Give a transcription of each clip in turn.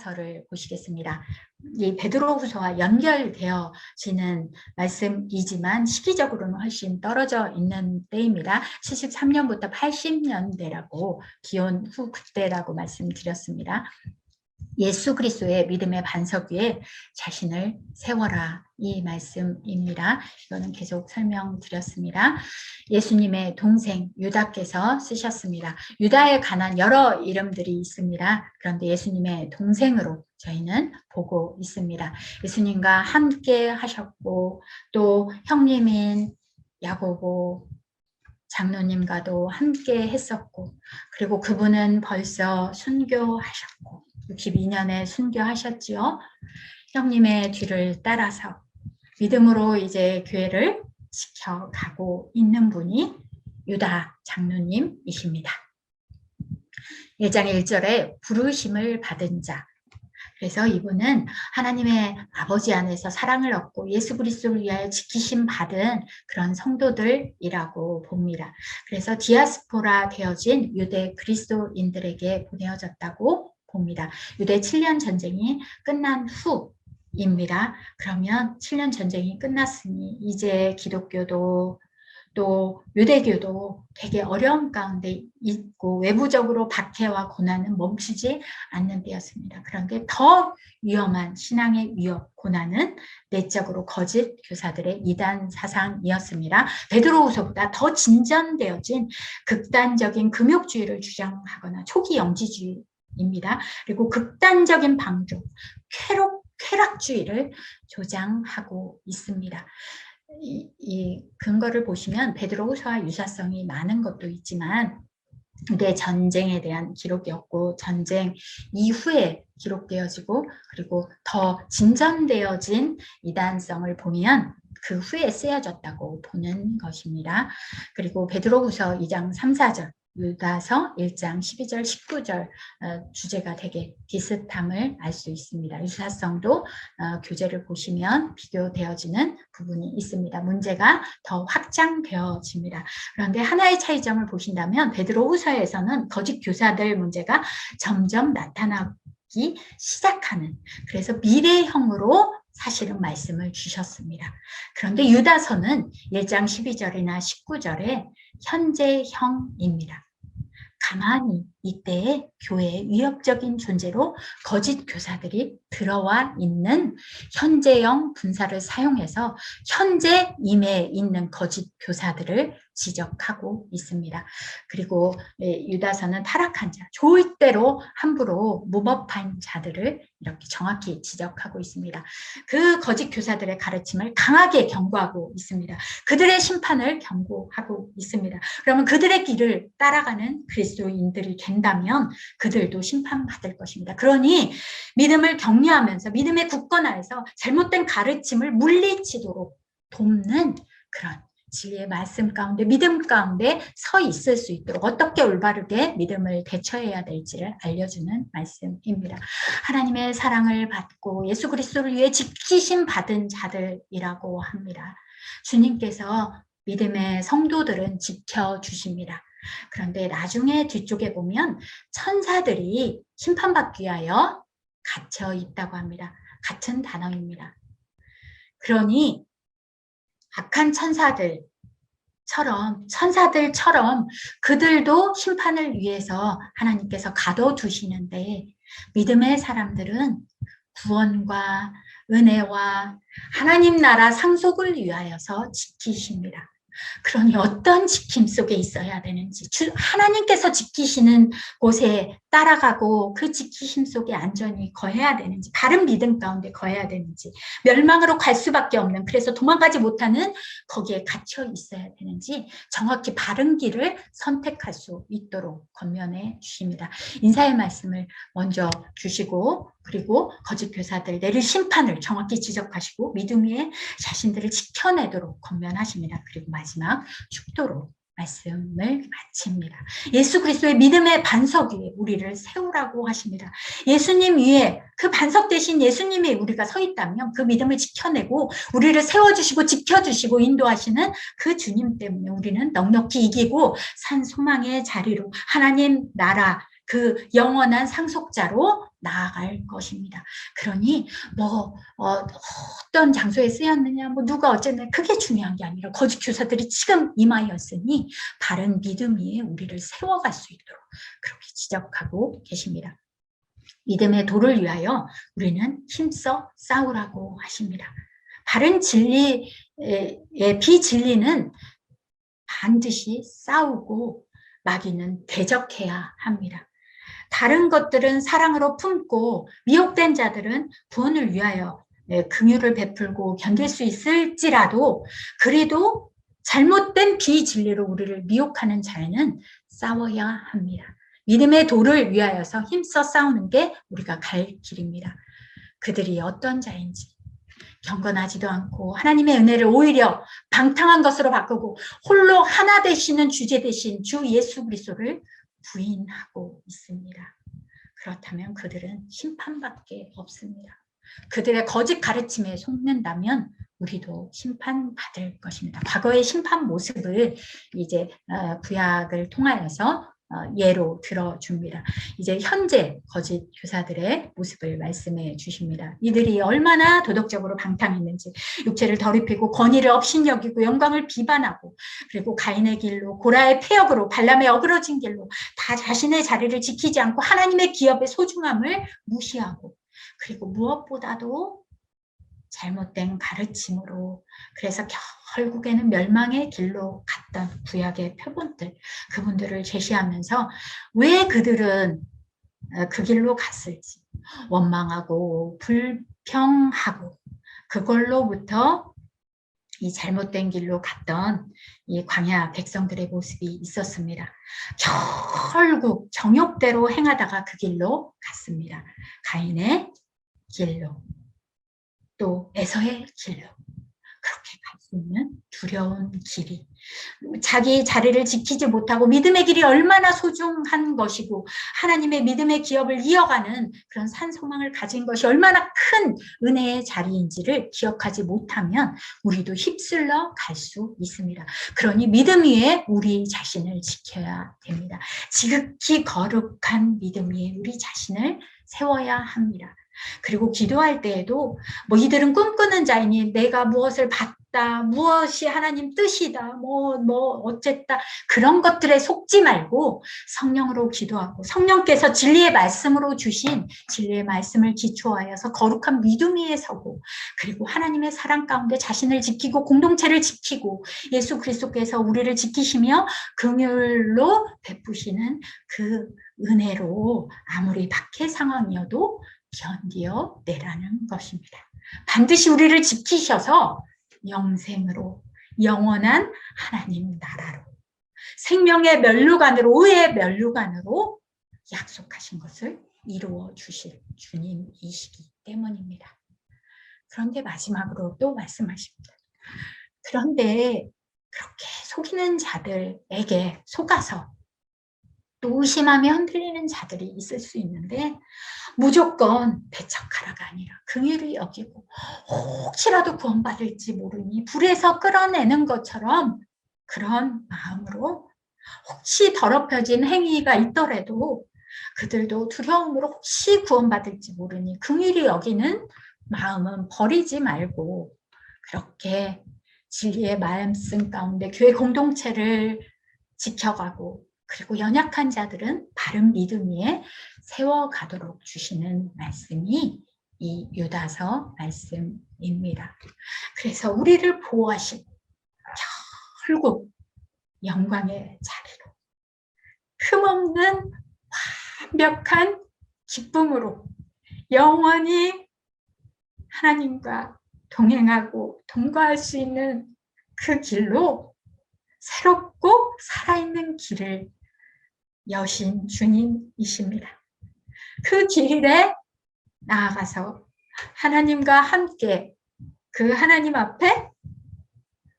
유다서를 보시겠습니다. 이 베드로후서와 연결되어지는 말씀이지만 시기적으로는 훨씬 떨어져 있는 때입니다. 73년부터 80년대라고 기원 후 그때라고 말씀드렸습니다. 예수 그리스도의 믿음의 반석 위에 자신을 세워라, 이 말씀입니다. 이거는 계속 설명드렸습니다. 예수님의 동생 유다께서 쓰셨습니다. 유다에 관한 여러 이름들이 있습니다. 그런데 예수님의 동생으로 저희는 보고 있습니다. 예수님과 함께 하셨고 또 형님인 야고보 장로님과도 함께 했었고, 그리고 그분은 벌써 순교하셨고 62년에 순교하셨지요. 형님의 뒤를 따라서 믿음으로 이제 교회를 지켜가고 있는 분이 유다 장로님이십니다. 1장 1절에 부르심을 받은 자. 그래서 이분은 하나님의 아버지 안에서 사랑을 얻고 예수 그리스도를 위하여 지키심 받은 그런 성도들이라고 봅니다. 그래서 디아스포라 되어진 유대 그리스도인들에게 보내어졌다고 봅니다. 유대 7년 전쟁이 끝난 후입니다. 그러면 7년 전쟁이 끝났으니 이제 기독교도 또 유대교도 되게 어려운 가운데 있고 외부적으로 박해와 고난은 멈추지 않는 때였습니다. 그런데 더 위험한 신앙의 위협, 고난은 내적으로 거짓 교사들의 이단 사상이었습니다. 베드로후서보다 더 진전되어진 극단적인 금욕주의를 주장하거나 초기 영지주의입니다. 그리고 극단적인 방종, 쾌락주의를 조장하고 있습니다. 이 근거를 보시면 베드로후서와 유사성이 많은 것도 있지만 유대 전쟁에 대한 기록이었고 전쟁 이후에 기록되어지고 그리고 더 진전되어진 이단성을 보면 그 후에 쓰여졌다고 보는 것입니다. 그리고 베드로후서 2장 3, 4절 유다서 1장 12절 19절 주제가 되게 비슷함을 알 수 있습니다. 유사성도 교재를 보시면 비교되어지는 부분이 있습니다. 문제가 더 확장되어집니다. 그런데 하나의 차이점을 보신다면 베드로후서에서는 거짓 교사들 문제가 점점 나타나기 시작하는, 그래서 미래형으로 사실은 말씀을 주셨습니다. 그런데 유다서는 1장 12절이나 19절에 현재형입니다. 가만히 이때의 교회의 위협적인 존재로 거짓 교사들이 들어와 있는 현재형 분사를 사용해서 현재 임에 있는 거짓 교사들을 지적하고 있습니다. 그리고 유다서는 타락한 자, 좋을 대로 함부로 무법한 자들을 이렇게 정확히 지적하고 있습니다. 그 거짓 교사들의 가르침을 강하게 경고하고 있습니다. 그들의 심판을 경고하고 있습니다. 그러면 그들의 길을 따라가는 그리스도인들이 된다면 그들도 심판받을 것입니다. 그러니 믿음을 격려하면서 믿음의 굳건하여서 잘못된 가르침을 물리치도록 돕는 그런 진리의 말씀 가운데 믿음 가운데 서 있을 수 있도록 어떻게 올바르게 믿음을 대처해야 될지를 알려주는 말씀입니다. 하나님의 사랑을 받고 예수 그리스도를 위해 지키심 받은 자들이라고 합니다. 주님께서 믿음의 성도들은 지켜주십니다. 그런데 나중에 뒤쪽에 보면 천사들이 심판받기 위하여 갇혀 있다고 합니다. 같은 단어입니다. 그러니 악한 천사들처럼 그들도 심판을 위해서 하나님께서 가둬두시는데 믿음의 사람들은 구원과 은혜와 하나님 나라 상속을 위하여서 지키십니다. 그러니 어떤 지킴 속에 있어야 되는지, 하나님께서 지키시는 곳에 따라가고 그 지키심 속에 안전히 거해야 되는지, 바른 믿음 가운데 거해야 되는지, 멸망으로 갈 수밖에 없는, 그래서 도망가지 못하는 거기에 갇혀 있어야 되는지 정확히 바른 길을 선택할 수 있도록 권면해 주십니다. 인사의 말씀을 먼저 주시고 그리고 거짓 교사들 내릴 심판을 정확히 지적하시고 믿음 위에 자신들을 지켜내도록 권면하십니다. 그리고 마지막 축도로 말씀을 마칩니다. 예수 그리스도의 믿음의 반석 위에 우리를 세우라고 하십니다. 예수님 위에 그 반석 대신 예수님이 우리가 서 있다면 그 믿음을 지켜내고 우리를 세워주시고 지켜주시고 인도하시는 그 주님 때문에 우리는 넉넉히 이기고 산 소망의 자리로 하나님 나라 그 영원한 상속자로 나아갈 것입니다. 그러니 어떤 장소에 쓰였느냐, 누가 어쨌든 그게 중요한 게 아니라 거짓 교사들이 지금 임하였으니 바른 믿음 위에 우리를 세워갈 수 있도록 그렇게 지적하고 계십니다. 믿음의 도를 위하여 우리는 힘써 싸우라고 하십니다. 바른 진리의 비진리는 반드시 싸우고 마귀는 대적해야 합니다. 다른 것들은 사랑으로 품고 미혹된 자들은 구원을 위하여 긍휼을 베풀고 견딜 수 있을지라도 그래도 잘못된 비진리로 우리를 미혹하는 자에는 싸워야 합니다. 믿음의 도를 위하여서 힘써 싸우는 게 우리가 갈 길입니다. 그들이 어떤 자인지 경건하지도 않고 하나님의 은혜를 오히려 방탕한 것으로 바꾸고 홀로 하나 되시는 주제 되신 주 예수 그리스도를 부인하고 있습니다. 그렇다면 그들은 심판밖에 없습니다. 그들의 거짓 가르침에 속는다면 우리도 심판받을 것입니다. 과거의 심판 모습을 이제 구약을 통하여서 예로 들어줍니다. 이제 현재 거짓 교사들의 모습을 말씀해 주십니다. 이들이 얼마나 도덕적으로 방탕했는지 육체를 더럽히고 권위를 업신여기고 영광을 비반하고 그리고 가인의 길로 고라의 폐역으로 발람의 어그러진 길로 다 자신의 자리를 지키지 않고 하나님의 기업의 소중함을 무시하고 그리고 무엇보다도 잘못된 가르침으로 그래서 결국에는 멸망의 길로 갔던 구약의 표본들 그분들을 제시하면서 왜 그들은 그 길로 갔을지 원망하고 불평하고 그걸로부터 이 잘못된 길로 갔던 이 광야 백성들의 모습이 있었습니다. 결국 정욕대로 행하다가 그 길로 갔습니다. 가인의 길로 또 에서의 길로 그렇게 갈 수 있는 두려운 길이 자기 자리를 지키지 못하고 믿음의 길이 얼마나 소중한 것이고 하나님의 믿음의 기업을 이어가는 그런 산소망을 가진 것이 얼마나 큰 은혜의 자리인지를 기억하지 못하면 우리도 휩쓸려 갈 수 있습니다. 그러니 믿음 위에 우리 자신을 지켜야 됩니다. 지극히 거룩한 믿음 위에 우리 자신을 세워야 합니다. 그리고 기도할 때에도 이들은 꿈꾸는 자이니 내가 무엇을 받다 무엇이 하나님 뜻이다 어쨌다 그런 것들에 속지 말고 성령으로 기도하고 성령께서 진리의 말씀으로 주신 진리의 말씀을 기초하여서 거룩한 믿음 위에 서고 그리고 하나님의 사랑 가운데 자신을 지키고 공동체를 지키고 예수 그리스도께서 우리를 지키시며 긍휼로 베푸시는 그 은혜로 아무리 박해 상황이어도 견디어 내라는 것입니다. 반드시 우리를 지키셔서 영생으로 영원한 하나님 나라로 생명의 면류관으로 의의 면류관으로 약속하신 것을 이루어 주실 주님이시기 때문입니다. 그런데 마지막으로 또 말씀하십니다. 그런데 그렇게 속이는 자들에게 속아서 또 의심하며 흔들리는 자들이 있을 수 있는데 무조건 배척하라가 아니라 긍휼히 여기고 혹시라도 구원받을지 모르니 불에서 끌어내는 것처럼 그런 마음으로 혹시 더럽혀진 행위가 있더라도 그들도 두려움으로 혹시 구원받을지 모르니 긍휼히 여기는 마음은 버리지 말고 그렇게 진리의 말씀 가운데 교회 공동체를 지켜가고 그리고 연약한 자들은 바른 믿음 위에 세워가도록 주시는 말씀이 이 유다서 말씀입니다. 그래서 우리를 보호하시고 결국 영광의 자리로 흠없는 완벽한 기쁨으로 영원히 하나님과 동행하고 동거할 수 있는 그 길로 새롭고 살아있는 길을 여신 주님이십니다. 그 길에 나아가서 하나님과 함께 그 하나님 앞에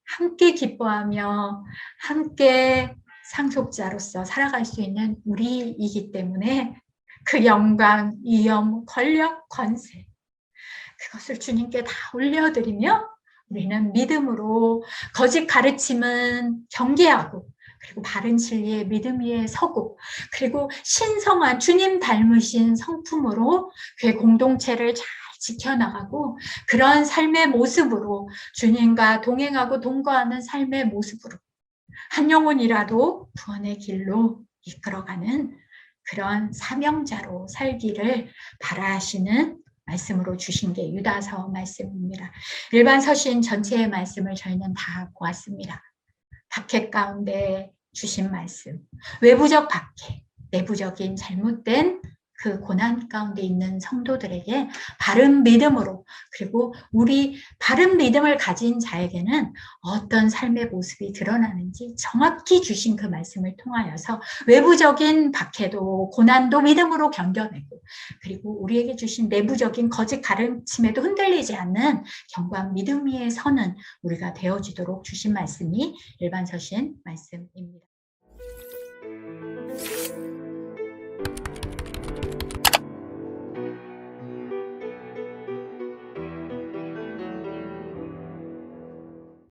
함께 기뻐하며 함께 상속자로서 살아갈 수 있는 우리이기 때문에 그 영광, 위엄, 권력, 권세 그것을 주님께 다 올려드리며 우리는 믿음으로 거짓 가르침은 경계하고 그리고 바른 진리의 믿음 위에 서고, 그리고 신성한 주님 닮으신 성품으로 그 공동체를 잘 지켜나가고, 그런 삶의 모습으로 주님과 동행하고 동거하는 삶의 모습으로 한 영혼이라도 구원의 길로 이끌어가는 그런 사명자로 살기를 바라시는 말씀으로 주신 게 유다서 말씀입니다. 일반 서신 전체의 말씀을 저희는 다 보았습니다. 박해 가운데 주신 말씀, 외부적 박해, 내부적인 잘못된 그 고난 가운데 있는 성도들에게 바른 믿음으로, 그리고 우리 바른 믿음을 가진 자에게는 어떤 삶의 모습이 드러나는지 정확히 주신 그 말씀을 통하여서 외부적인 박해도 고난도 믿음으로 견뎌내고, 그리고 우리에게 주신 내부적인 거짓 가르침에도 흔들리지 않는 견고한 믿음 위에 서는 우리가 되어지도록 주신 말씀이 일반 서신 말씀입니다.